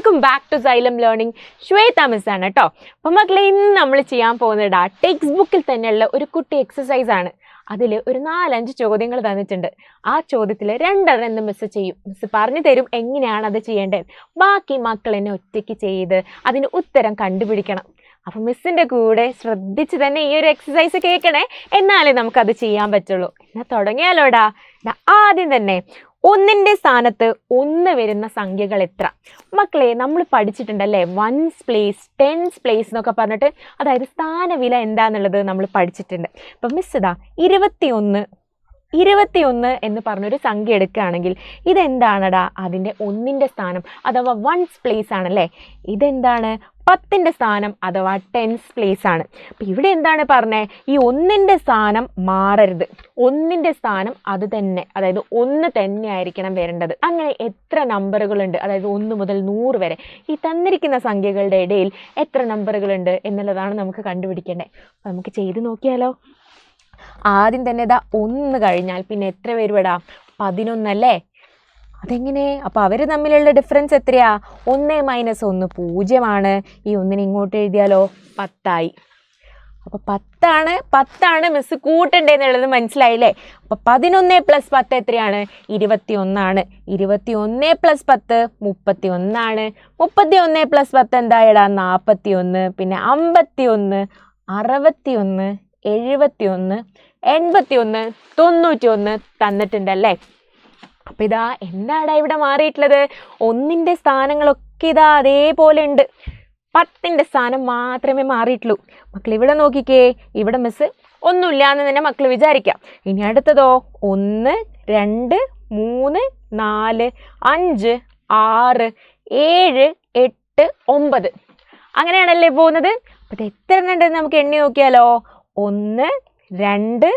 Welcome back to Xylem learning. Shweta miss ആണ് കേട്ടോ. അപ്പം മക്കളെ, ഇന്ന് നമ്മൾ ചെയ്യാൻ പോകുന്നത് ടെക്സ്റ്റ് ബുക്കിൽ തന്നെയുള്ള ഒരു കുട്ടി എക്സസൈസ് ആണ്. അതിൽ ഒരു 4-5 ചോദ്യങ്ങൾ തന്നിട്ടുണ്ട്. ആ ചോദ്യത്തിൽ 2 എന്ന് മിസ് ചെയ്യും. മിസ് പറഞ്ഞു തരും എങ്ങനെയാണ് അത് ചെയ്യേണ്ടത്. ബാക്കി മക്കൾ എന്നെ ഒറ്റയ്ക്ക് ചെയ്ത് അതിന് ഉത്തരം കണ്ടുപിടിക്കണം. അപ്പം മിസ്സിൻ്റെ കൂടെ ശ്രദ്ധിച്ച് തന്നെ ഈ ഒരു എക്സസൈസ് കേൾക്കണേ, എന്നാലേ നമുക്കത് ചെയ്യാൻ പറ്റുള്ളൂ. എന്നാൽ തുടങ്ങിയാലോടാ. ആദ്യം തന്നെ 1ന്റെ സ്ഥാനത്ത് 1 വരുന്ന സംഖ്യകൾ എത്ര? മക്കളെ, നമ്മൾ പഠിച്ചിട്ടുണ്ടല്ലേ, 1's place, 10's place എന്നൊക്കെ പറഞ്ഞിട്ട്, അതായത് സ്ഥാനവില എന്താന്നുള്ളത് നമ്മൾ പഠിച്ചിട്ടുണ്ട്. അപ്പം മിസ് ഇതാ 21 എന്ന് പറഞ്ഞൊരു സംഖ്യ എടുക്കുകയാണെങ്കിൽ ഇതെന്താണടാ? അതിൻ്റെ 1ന്റെ സ്ഥാനം അഥവാ 1's place ആണല്ലേ. ഇതെന്താണ്? 10ന്റെ സ്ഥാനം അഥവാ 10's place ആണ്. അപ്പം ഇവിടെ എന്താണ് പറഞ്ഞത്? ഈ 1ന്റെ സ്ഥാനം മാറരുത്. 1ന്റെ സ്ഥാനം അത് തന്നെ, അതായത് 1 തന്നെ ആയിരിക്കണം വരേണ്ടത്. അങ്ങനെ എത്ര നമ്പറുകളുണ്ട്, അതായത് 1 മുതൽ 100 വരെ ഈ തന്നിരിക്കുന്ന സംഖ്യകളുടെ ഇടയിൽ എത്ര നമ്പറുകളുണ്ട് എന്നുള്ളതാണ് നമുക്ക് കണ്ടുപിടിക്കേണ്ടത്. അപ്പം നമുക്ക് ചെയ്ത് നോക്കിയാലോ. ആദ്യം തന്നെ ഇതാ 1 കഴിഞ്ഞാൽ പിന്നെ എത്ര വരുവടാ? 11 അല്ലേ. അതെങ്ങനെ? അപ്പോൾ അവർ തമ്മിലുള്ള ഡിഫറൻസ് എത്രയാ? 1 - 1 0 ഈ 1നെ ഇങ്ങോട്ട് എഴുതിയാലോ 10 ആയി. അപ്പോൾ 10 മിസ് കൂട്ടണ്ടേന്നുള്ളത് മനസ്സിലായില്ലേ? അപ്പോൾ 11 + 10 എത്രയാണ്? 21 21 + 10 31 31 + 10 എന്തായടാ? 41. പിന്നെ 51 61 71 81 91 തന്നിട്ടുണ്ടല്ലേ. അപ്പം ഇതാ എന്താടാ ഇവിടെ മാറിയിട്ടുള്ളത്? 1ന്റെ സ്ഥാനങ്ങളൊക്കെ ഇതാ അതേപോലെ ഉണ്ട്. 10ന്റെ സ്ഥാനം മാത്രമേ മാറിയിട്ടുള്ളൂ. മക്കൾ ഇവിടെ നോക്കിക്കേ, ഇവിടെ മിസ് ഒന്നുമില്ല എന്ന് തന്നെ മക്കൾ വിചാരിക്കാം. ഇനി അടുത്തതോ 1 2 3 4 5 6 7 8 9 അങ്ങനെയാണല്ലേ പോകുന്നത്. അപ്പം ഇത് എത്ര എണ്ണുണ്ടെന്ന് നമുക്ക് എണ്ണി നോക്കിയാലോ. 1 2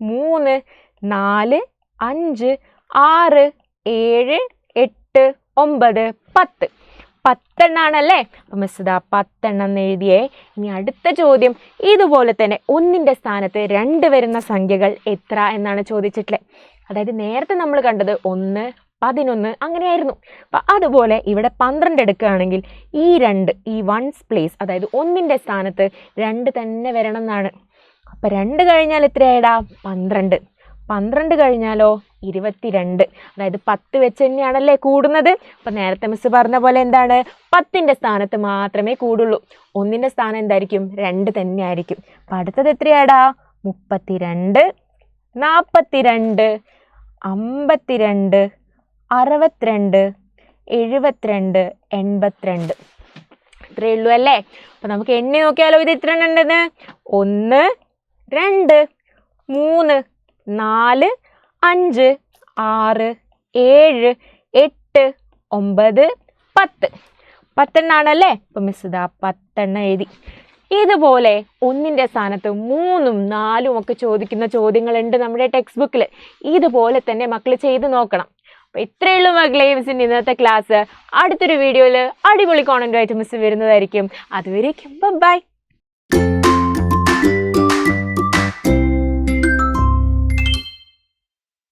3 4 5 6 7 8 9 10 10 അപ്പം മിസ് ഇതാ 10 എഴുതിയേ. ഇനി അടുത്ത ചോദ്യം ഇതുപോലെ തന്നെ 1ന്റെ സ്ഥാനത്ത് 2 വരുന്ന സംഖ്യകൾ എത്ര എന്നാണ് ചോദിച്ചിട്ടുള്ളത്. അതായത് നേരത്തെ നമ്മൾ കണ്ടത് 1 11 അങ്ങനെയായിരുന്നു. അപ്പം അതുപോലെ ഇവിടെ 12 എടുക്കുകയാണെങ്കിൽ ഈ 2 ഈ 1's place, അതായത് 1ന്റെ സ്ഥാനത്ത് 2 തന്നെ വരണം എന്നാണ്. അപ്പം 2 കഴിഞ്ഞാൽ എത്രയായിടാ? 12 12 കഴിഞ്ഞാലോ 22. അതായത് 10 വെച്ച് തന്നെയാണല്ലേ കൂടുന്നത്. അപ്പം നേരത്തെ മിസ് പറഞ്ഞ പോലെ എന്താണ്? 10ന്റെ സ്ഥാനത്ത് മാത്രമേ കൂടുള്ളൂ. 1ന്റെ സ്ഥാനം എന്തായിരിക്കും? 2 തന്നെ ആയിരിക്കും. അപ്പം അടുത്തത് എത്രയാടാ? 32 42 52 62 72 82 ഇത്രയേ ഉള്ളൂ അല്ലേ. അപ്പം നമുക്ക് എണ്ണി നോക്കിയാലോ ഇത് എത്ര എണ്ണം ഉണ്ടെന്ന്. 1 2 3 4 5 6 7 8 9 10 10 അപ്പം മിസ് ഇതാ 10 എഴുതി. ഇതുപോലെ 1ന്റെ സ്ഥാനത്ത് 3ഉം 4ഉം ഒക്കെ ചോദിക്കുന്ന ചോദ്യങ്ങളുണ്ട് നമ്മുടെ ടെക്സ്റ്റ് ബുക്കിൽ. ഇതുപോലെ തന്നെ മക്കൾ ചെയ്ത് നോക്കണം. അപ്പോൾ ഇത്രയേ ഉള്ളൂ മക്കളെ മിസ്സിൻ്റെ ഇന്നത്തെ ക്ലാസ്. അടുത്തൊരു വീഡിയോയിൽ അടിപൊളി കോണ്ടന്റുമായിട്ട് മിസ് വരുന്നതായിരിക്കും. അതുവരേക്കും ബൈ.